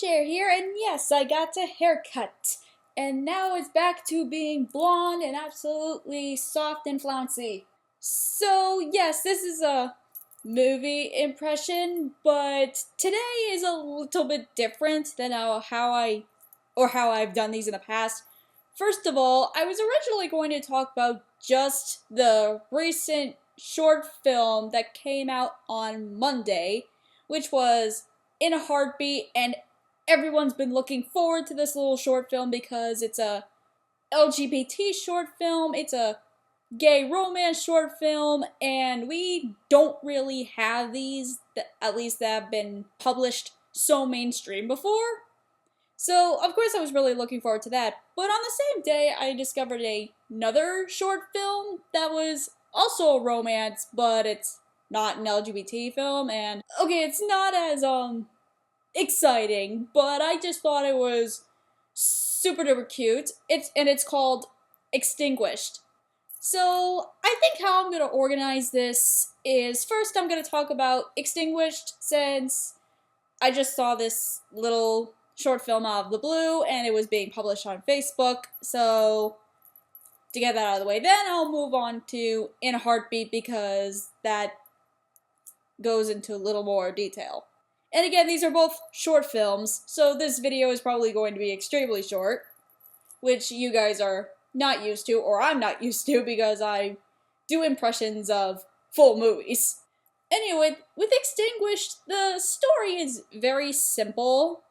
Cher here, and yes, I got a haircut. And now it's back to being blonde and absolutely soft and flouncy. So, yes, this is a movie impression, but today is a little bit different than how I've done these in the past. First of all, I was originally going to talk about just the recent short film that came out on Monday, which was In a Heartbeat, and everyone's been looking forward to this little short film because it's a LGBT short film, it's a gay romance short film, and we don't really have these, at least that have been published so mainstream before. So, of course, I was really looking forward to that. But on the same day, I discovered another short film that was also a romance, but it's not an LGBT film, and okay, it's not as exciting, but I just thought it was super duper cute. It's called Extinguished. So I think how I'm gonna organize this is first I'm gonna talk about Extinguished since I just saw this little short film out of the blue and it was being published on Facebook. So to get that out of the way, then I'll move on to In a Heartbeat because that goes into a little more detail. And again, these are both short films, so this video is probably going to be extremely short, which you guys are not used to, or I'm not used to because I do impressions of full movies. Anyway, with Extinguished, the story is very simple,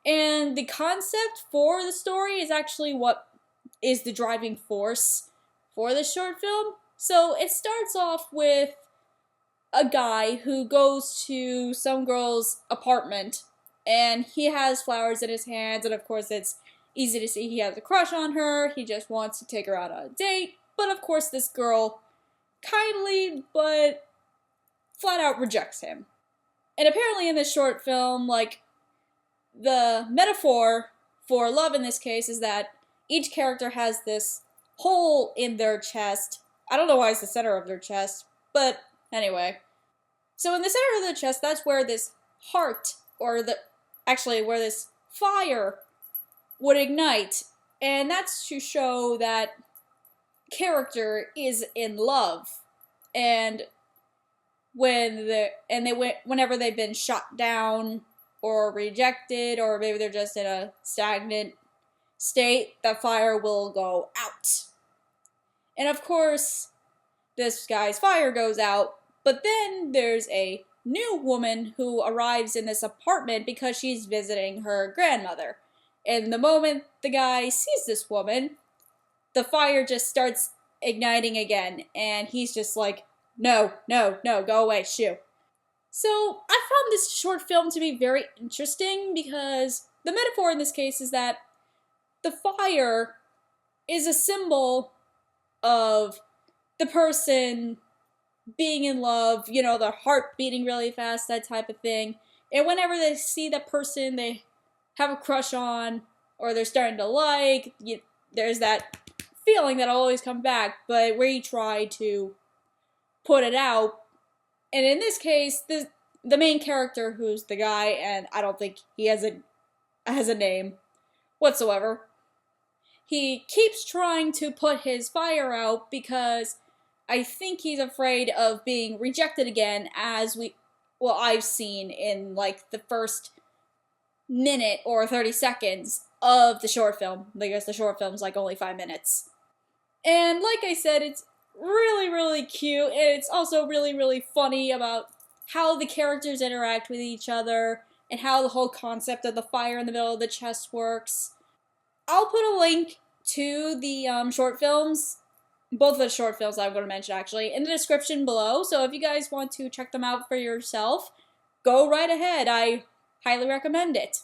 and the concept for the story is actually what is the driving force for the short film. So it starts off with a guy who goes to some girl's apartment and he has flowers in his hands, and of course it's easy to see he has a crush on her. He just wants to take her out on a date, but of course this girl kindly but flat out rejects him. And apparently in this short film, like, the metaphor for love in this case is that each character has this hole in their chest. I don't know why it's the center of their chest, but anyway. So in the center of the chest, that's where this heart, or where this fire would ignite. And that's to show that character is in love. And whenever they've been shot down or rejected, or maybe they're just in a stagnant state, the fire will go out. And of course, this guy's fire goes out, but then there's a new woman who arrives in this apartment because she's visiting her grandmother. And the moment the guy sees this woman, the fire just starts igniting again, and he's just like, no, no, no, go away, shoo. So I found this short film to be very interesting because the metaphor in this case is that the fire is a symbol of the person being in love, you know, their heart beating really fast, that type of thing. And whenever they see that person they have a crush on, or they're starting to like, there's that feeling that'll always come back, but we try to put it out. And in this case, the main character, who's the guy, and I don't think he has a name whatsoever, he keeps trying to put his fire out because I think he's afraid of being rejected again, I've seen in like the first minute or 30 seconds of the short film, because the short film's like only 5 minutes. And like I said, it's really, really cute, and it's also really, really funny about how the characters interact with each other, and how the whole concept of the fire in the middle of the chest works. I'll put a link to the short films, both of the short films I'm going to mention actually, in the description below, so if you guys want to check them out for yourself, go right ahead. I highly recommend it.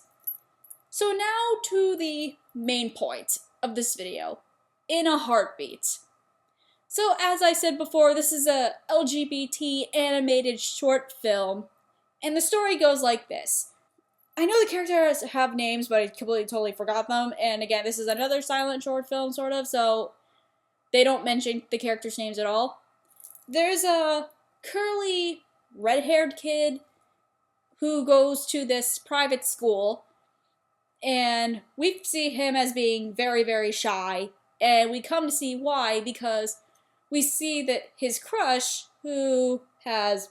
So now to the main point of this video, In a Heartbeat. So as I said before, this is a LGBT animated short film, and the story goes like this. I know the characters have names, but I completely totally forgot them, and again, this is another silent short film, sort of, so they don't mention the characters' names at all. There's a curly, red-haired kid who goes to this private school, And we see him as being very, very shy. And we come to see why, because we see that his crush, who has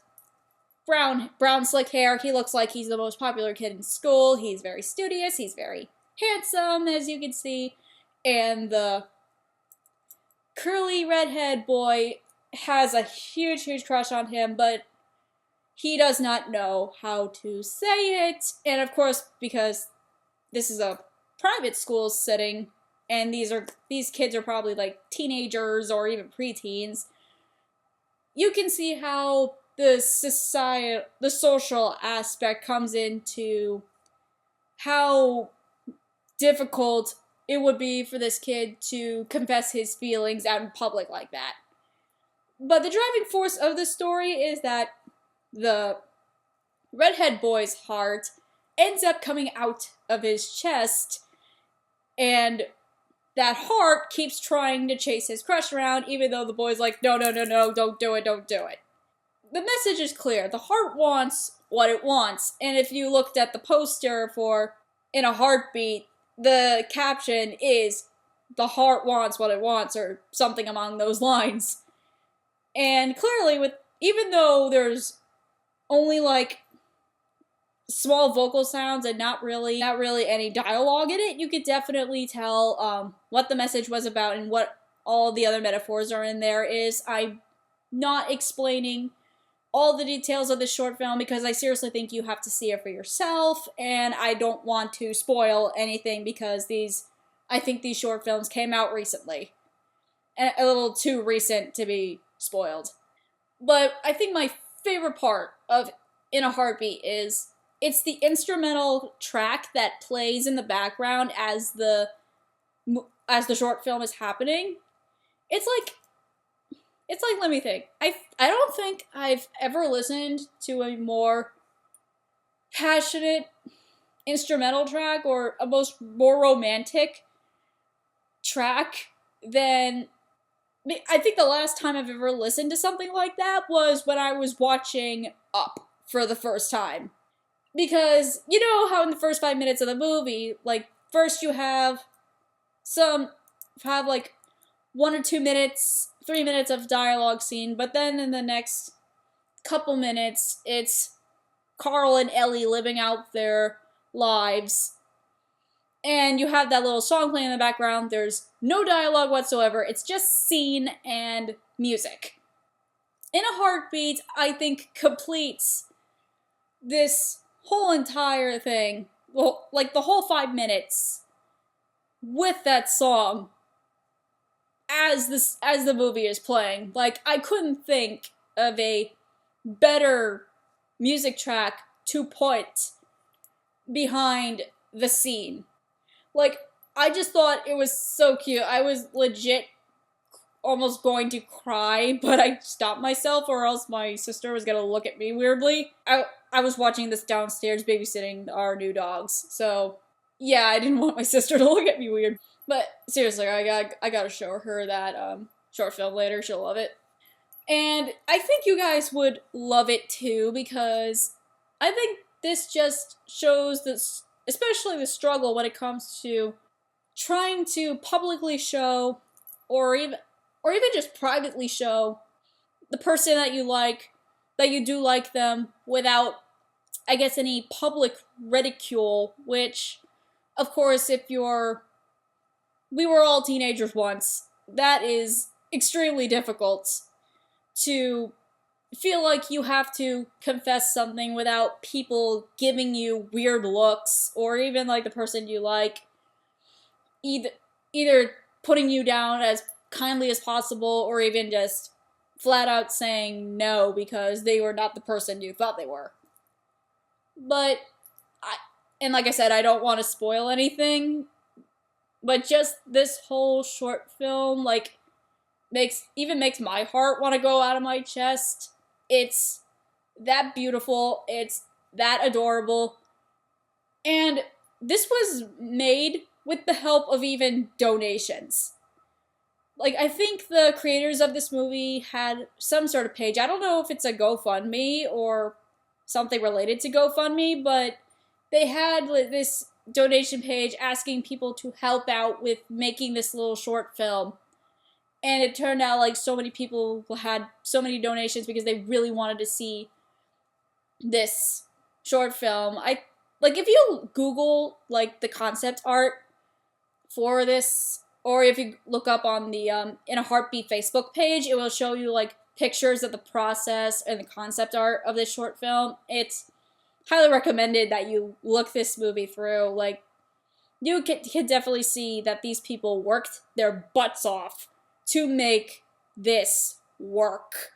brown slick hair, he looks like he's the most popular kid in school. He's very studious, he's very handsome, as you can see. And the curly redhead boy has a huge, huge crush on him, but he does not know how to say it. And of course, because this is a private school setting, and these kids are probably like teenagers or even preteens, you can see how the social aspect comes into how difficult it would be for this kid to confess his feelings out in public like that. But the driving force of the story is that the redhead boy's heart ends up coming out of his chest, and that heart keeps trying to chase his crush around, even though the boy's like, no, no, no, no, don't do it, don't do it. The message is clear. The heart wants what it wants, and if you looked at the poster for In a Heartbeat, the caption is, the heart wants what it wants, or something along those lines. And clearly, even though there's only like small vocal sounds and not really any dialogue in it, you could definitely tell what the message was about and what all the other metaphors are in there. I'm not explaining all the details of this short film because I seriously think you have to see it for yourself, and I don't want to spoil anything because I think these short films came out recently. And a little too recent to be spoiled. But I think my favorite part of In a Heartbeat is it's the instrumental track that plays in the background as the short film is happening. It's like let me think. I don't think I've ever listened to a more passionate instrumental track or a more romantic track than, I think the last time I've ever listened to something like that was when I was watching Up for the first time. Because, you know how in the first 5 minutes of the movie, like, first you have like 1 or 2 minutes, 3 minutes of dialogue scene, but then in the next couple minutes, it's Carl and Ellie living out their lives. And you have that little song playing in the background. There's no dialogue whatsoever. It's just scene and music. In a Heartbeat, I think, completes this whole entire thing, well, like the whole 5 minutes, with that song as the movie is playing. Like, I couldn't think of a better music track to put behind the scene. Like, I just thought it was so cute. I was legit almost going to cry, but I stopped myself or else my sister was gonna look at me weirdly. I was watching this downstairs babysitting our new dogs, so yeah, I didn't want my sister to look at me weird. But seriously, I gotta show her that short film later. She'll love it. And I think you guys would love it too, because I think this just shows this, especially the struggle when it comes to trying to publicly show, or even just privately show, the person that you like, that you do like them, without, I guess, any public ridicule, which, of course, we were all teenagers once, that is extremely difficult to feel like you have to confess something without people giving you weird looks, or even like the person you like either putting you down as kindly as possible, or even just flat out saying no because they were not the person you thought they were. But and like I said, I don't want to spoil anything, but just this whole short film, like, makes my heart want to go out of my chest. It's that beautiful, it's that adorable, and this was made with the help of even donations. Like, I think the creators of this movie had some sort of page. I don't know if it's a GoFundMe or something related to GoFundMe, but they had this donation page asking people to help out with making this little short film. And it turned out like so many people had so many donations because they really wanted to see this short film. If you Google like the concept art for this, or if you look up on the In a Heartbeat Facebook page, it will show you like pictures of the process and the concept art of this short film. It's highly recommended that you look this movie through. Like, you can definitely see that these people worked their butts off to make this work.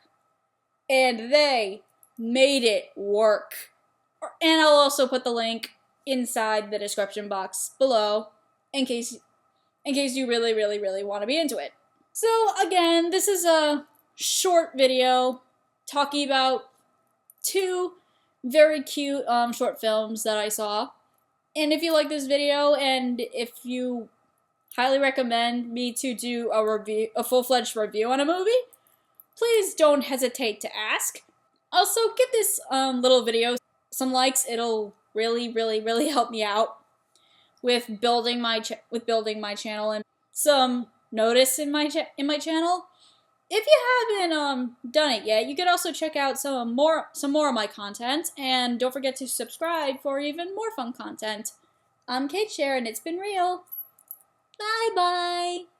And they made it work. And I'll also put the link inside the description box below in case you really, really, really want to be into it. So again, this is a short video talking about 2 very cute short films that I saw. And if you like this video, and if you highly recommend me to do a full-fledged review on a movie, please don't hesitate to ask. Also, give this little video some likes. It'll really, really, really help me out with building my channel and some notice in my channel. If you haven't done it yet, you could also check out some more of my content, and don't forget to subscribe for even more fun content. I'm Cait, and it's been real. Bye bye.